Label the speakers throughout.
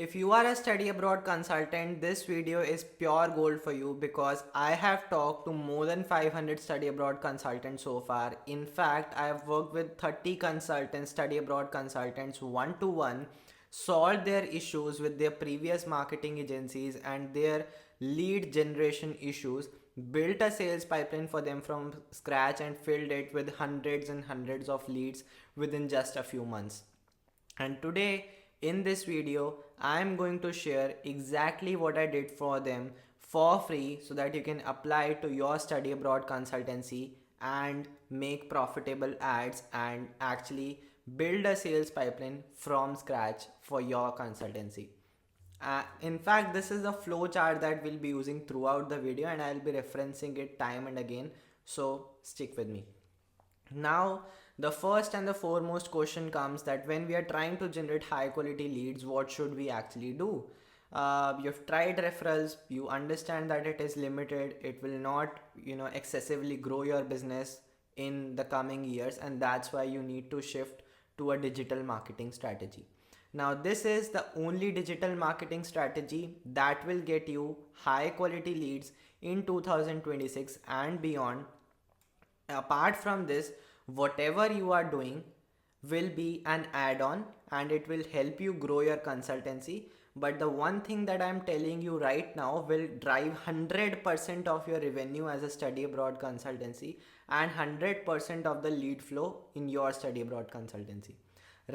Speaker 1: If you are a study abroad consultant, this video is pure gold for you because I have talked to more than 500 study abroad consultants so far. In fact, I have worked with 30 consultants, study abroad consultants, one to one, solved their issues with their previous marketing agencies and their lead generation issues, built a sales pipeline for them from scratch and filled it with hundreds and hundreds of leads within just a few months. And today in this video, I am going to share exactly what I did for them for free so that you can apply it to your study abroad consultancy and make profitable ads and actually build a sales pipeline from scratch for your consultancy. In fact, this is the flow chart that we'll be using throughout the video and I'll be referencing it time and again. So stick with me. Now, the first and the foremost question comes that when we are trying to generate high quality leads, what should we actually do? You've tried referrals, you understand that it is limited, it will not, excessively grow your business in the coming years, and that's why you need to shift to a digital marketing strategy. Now, this is the only digital marketing strategy that will get you high quality leads in 2026 and beyond. Apart from this, whatever you are doing will be an add-on and it will help you grow your consultancy. But the one thing that I'm telling you right now will drive 100% of your revenue as a study abroad consultancy and 100% of the lead flow in your study abroad consultancy.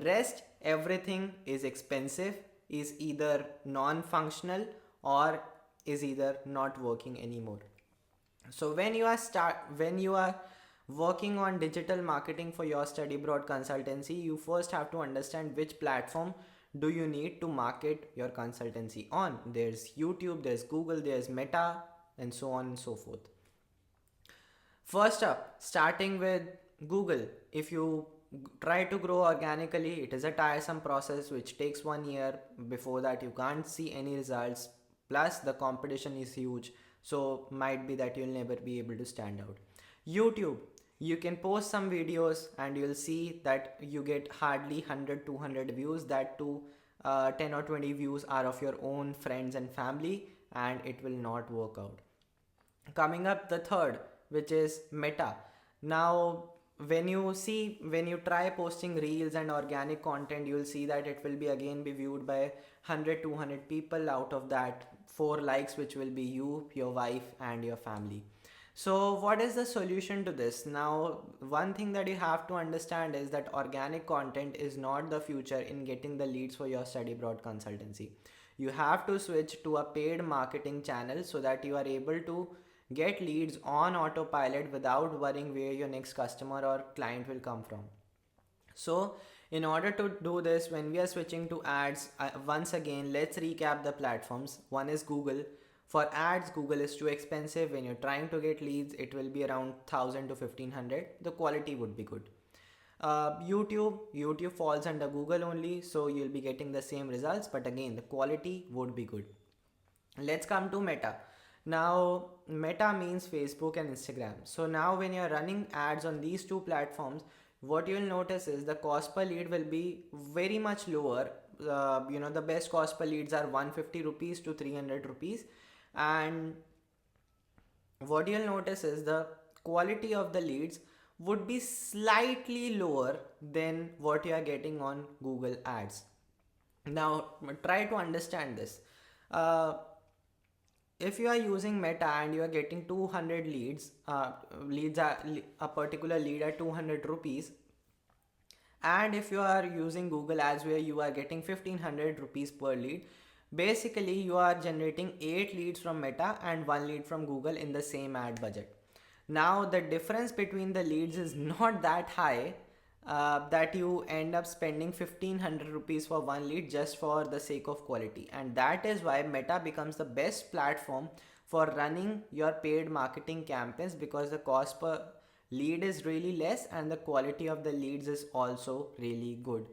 Speaker 1: Rest everything is expensive, is either non-functional or is either not working anymore. So when you are working on digital marketing for your study abroad consultancy, you first have to understand which platform do you need to market your consultancy on. There's YouTube, there's Google, there's Meta, and so on and so forth. First up, starting with Google. If you try to grow organically, it is a tiresome process which takes 1 year. Before that, you can't see any results. Plus, the competition is huge. So, might be that you'll never be able to stand out. YouTube, you can post some videos and you'll see that you get hardly 100 200 views. That too, 10 or 20 views are of your own friends and family, and it will not work out. Coming up, the third, which is Meta. Now, when you try posting reels and organic content, you'll see that it will be again be viewed by 100 200 people. Out of that, 4 likes, which will be you, your wife, and your family. So what is the solution to this? Now, one thing that you have to understand is that organic content is not the future in getting the leads for your study abroad consultancy. You have to switch to a paid marketing channel so that you are able to get leads on autopilot without worrying where your next customer or client will come from. So in order to do this, when we are switching to ads, once again, let's recap the platforms. One is Google. For ads, Google is too expensive. When you're trying to get leads, it will be around 1000 to 1500. The quality would be good. YouTube falls under Google only, so you'll be getting the same results, but again, the quality would be good. Let's come to Meta. Now, Meta means Facebook and Instagram. So now when you're running ads on these two platforms, what you'll notice is the cost per lead will be very much lower. The best cost per leads are 150 rupees to 300 rupees. And what you'll notice is the quality of the leads would be slightly lower than what you are getting on Google ads. Now, try to understand this. Uh, if you are using Meta and you are getting 200 leads, leads are a particular lead at 200 rupees, and if you are using Google ads where you are getting 1500 rupees per lead, basically you are generating 8 leads from Meta and 1 lead from Google in the same ad budget. Now the difference between the leads is not that high, that you end up spending 1500 rupees for 1 lead just for the sake of quality, and that is why Meta becomes the best platform for running your paid marketing campaigns, because the cost per lead is really less and the quality of the leads is also really good.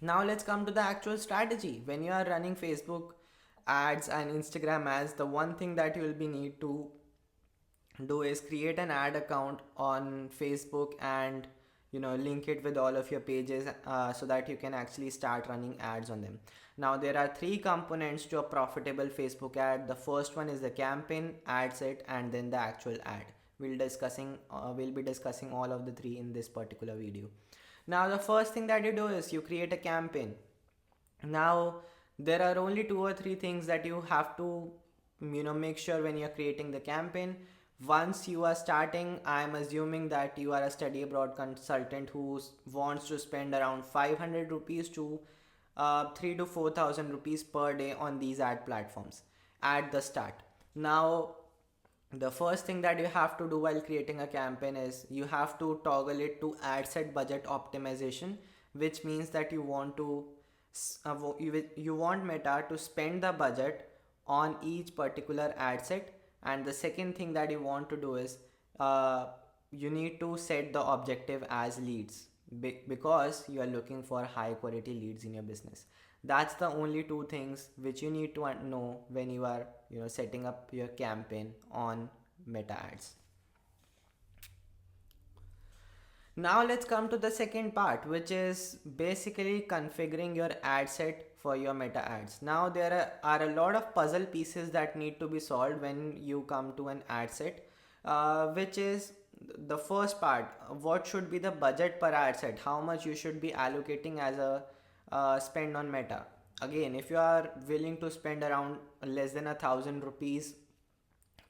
Speaker 1: Now let's come to the actual strategy. When you are running Facebook ads and Instagram ads, the one thing that you will be need to do is create an ad account on Facebook and link it with all of your pages so that you can actually start running ads on them. Now there are three components to a profitable Facebook ad. The first one is the campaign, ad set, and then the actual ad. We'll be discussing all of the three in this particular video. Now the first thing that you do is you create a campaign. Now there are only two or three things that you have to make sure when you're creating the campaign. Once you are starting, I am assuming that you are a study abroad consultant who wants to spend around 500 rupees to 3 to 4,000 rupees per day on these ad platforms at the start. Now the first thing that you have to do while creating a campaign is you have to toggle it to ad set budget optimization, which means that you want Meta to spend the budget on each particular ad set. And the second thing that you want to do is you need to set the objective as leads, because you are looking for high quality leads in your business. That's the only two things which you need to know when you are setting up your campaign on Meta ads. Now let's come to the second part, which is basically configuring your ad set for your Meta ads. Now there are a lot of puzzle pieces that need to be solved when you come to an ad set, which is the first part. What should be the budget per ad set? How much you should be allocating as a spend on Meta? Again, if you are willing to spend around less than 1,000 rupees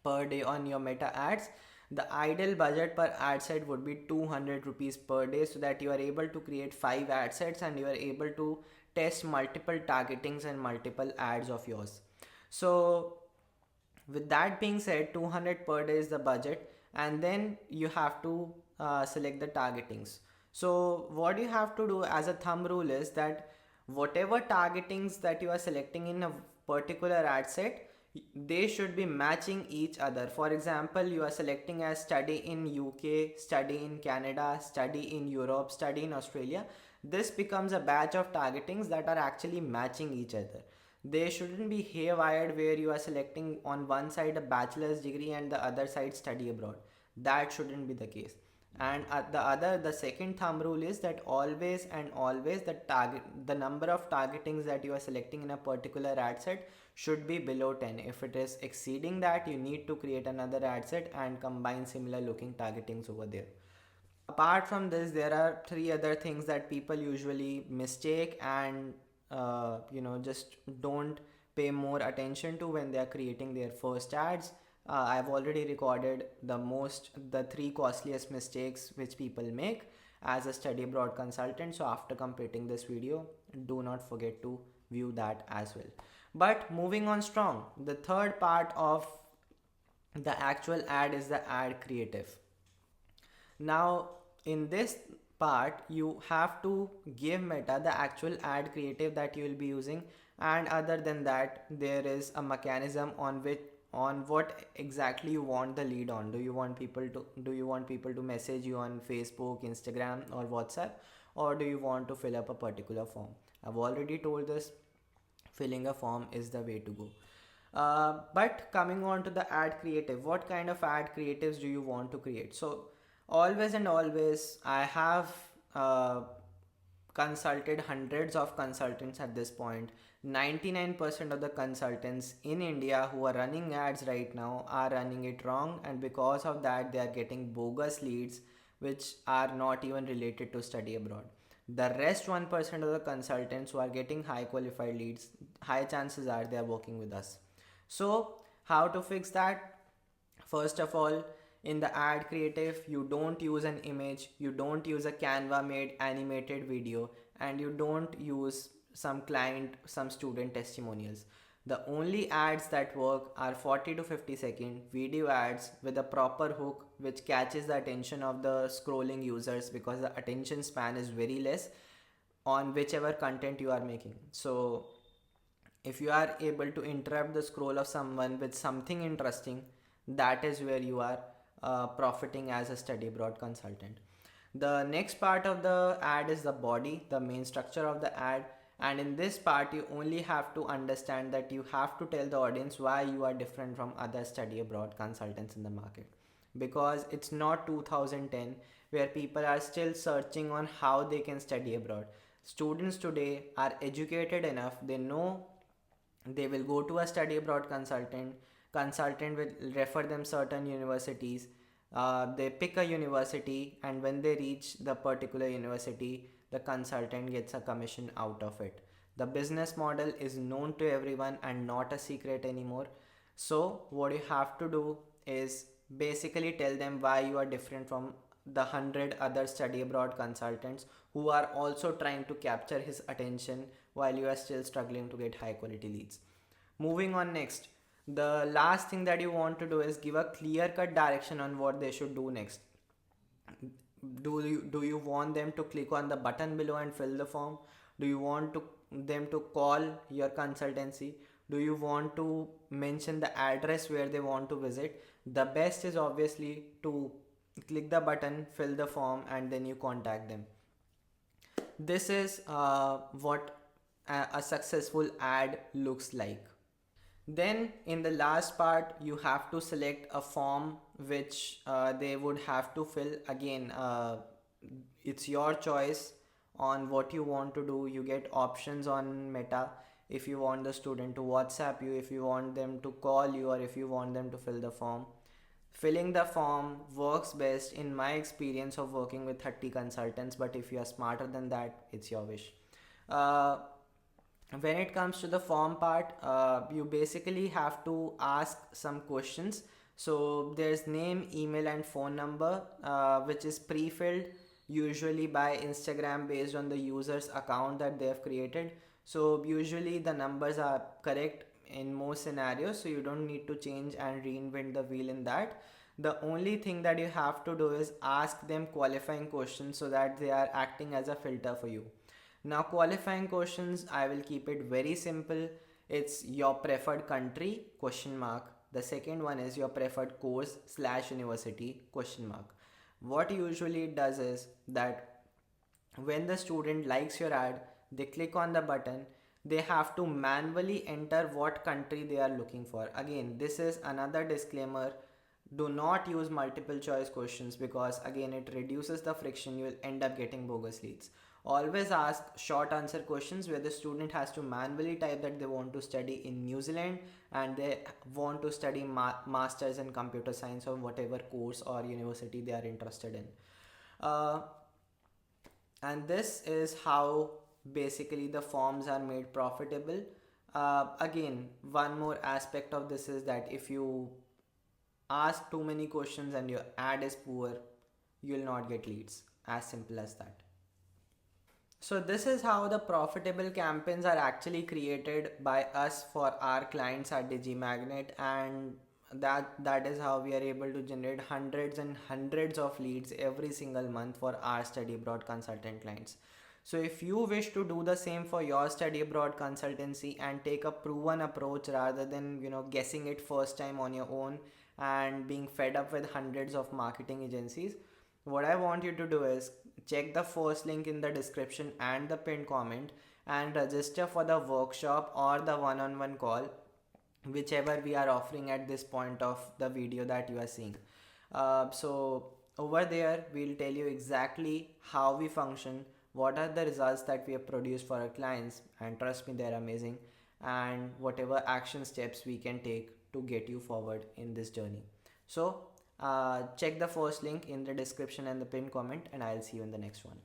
Speaker 1: per day on your Meta ads, the ideal budget per ad set would be 200 rupees per day, so that you are able to create 5 ad sets and you are able to test multiple targetings and multiple ads of yours. So with that being said, 200 per day is the budget, and then you have to select the targetings. So what you have to do as a thumb rule is that whatever targetings that you are selecting in a particular ad set, they should be matching each other. For example, you are selecting as study in UK, study in Canada, study in Europe, study in Australia. This becomes a batch of targetings that are actually matching each other. They shouldn't be haywired where you are selecting on one side a bachelor's degree and the other side study abroad. That shouldn't be the case. And the second thumb rule is that always the number of targetings that you are selecting in a particular ad set should be below 10. If it is exceeding that, you need to create another ad set and combine similar looking targetings over there. Apart from this, there are three other things that people usually mistake and just don't pay more attention to when they are creating their first ads. I've already recorded the three costliest mistakes which people make as a study abroad consultant. So after completing this video, do not forget to view that as well. But moving on strong, the third part of the actual ad is the ad creative. Now in this part, you have to give Meta the actual ad creative that you will be using, and other than that, there is a mechanism on what exactly you want the lead on. Do you want people to message you on Facebook, Instagram, or WhatsApp, or do you want to fill up a particular form? I've already told this, filling a form is the way to go. But coming on to the ad creative, what kind of ad creatives do you want to create? So always I have consulted hundreds of consultants at this point. 99% of the consultants in India who are running ads right now are running it wrong, and because of that they are getting bogus leads which are not even related to study abroad. The rest 1% of the consultants who are getting high qualified leads, high chances are they are working with us. So how to fix that? First of all, in the ad creative, you don't use an image, you don't use a Canva made animated video, and you don't use some student testimonials. The only ads that work are 40 to 50 second video ads with a proper hook which catches the attention of the scrolling users, because the attention span is very less on whichever content you are making. So if you are able to interrupt the scroll of someone with something interesting, that is where you are profiting as a study abroad consultant. The next part of the ad is the body, the main structure of the ad. And in this part, you only have to understand that you have to tell the audience why you are different from other study abroad consultants in the market. because it's not 2010 where people are still searching on how they can study abroad. Students today are educated enough, they know they will go to a study abroad consultant will refer them certain universities. They pick a university, and when they reach the particular university, the consultant gets a commission out of it. The business model is known to everyone and not a secret anymore. So what you have to do is basically tell them why you are different from the 100 other study abroad consultants who are also trying to capture his attention while you are still struggling to get high quality leads. Moving on next, the last thing that you want to do is give a clear cut direction on what they should do next. Do you want them to click on the button below and fill the form? Do you want them to call your consultancy? Do you want to mention the address where they want to visit? The best is obviously to click the button, fill the form, and then you contact them. This is what a successful ad looks like. Then in the last part, you have to select a form which they would have to fill. Again, it's your choice on what you want to do. You get options on Meta if you want the student to WhatsApp you, if you want them to call you, or if you want them to fill the form. Filling the form works best in my experience of working with 30 consultants, but if you are smarter than that, it's your wish. Uh, when it comes to the form part, you basically have to ask some questions. So there's name, email, and phone number, which is pre-filled usually by Instagram based on the user's account that they have created. So usually the numbers are correct in most scenarios, so you don't need to change and reinvent the wheel in that. The only thing that you have to do is ask them qualifying questions so that they are acting as a filter for you. Now, qualifying questions, I will keep it very simple. It's your preferred country, question mark. The second one is your preferred course slash university, question mark. What usually it does is that when the student likes your ad, they click on the button, they have to manually enter what country they are looking for. Again, this is another disclaimer. Do not use multiple choice questions because again it reduces the friction. You will end up getting bogus leads. Always ask short answer questions where the student has to manually type that they want to study in New Zealand and they want to study masters in computer science or whatever course or university they are interested in. uh, and this is how basically the forms are made profitable. Again, one more aspect of this is that if you ask too many questions and your ad is poor, you'll not get leads. As simple as that. So this is how the profitable campaigns are actually created by us for our clients at DigiMagnet, and that is how we are able to generate hundreds and hundreds of leads every single month for our study abroad consultant clients. So if you wish to do the same for your study abroad consultancy and take a proven approach rather than guessing it first time on your own and being fed up with hundreds of marketing agencies, what I want you to do is check the first link in the description and the pinned comment and register for the workshop or the one-on-one call, whichever we are offering at this point of the video that you are seeing. So over there we'll tell you exactly how we function, what are the results that we have produced for our clients, and trust me, they're amazing, and whatever action steps we can take to get you forward in this journey. So check the first link in the description and the pinned comment, and I'll see you in the next one.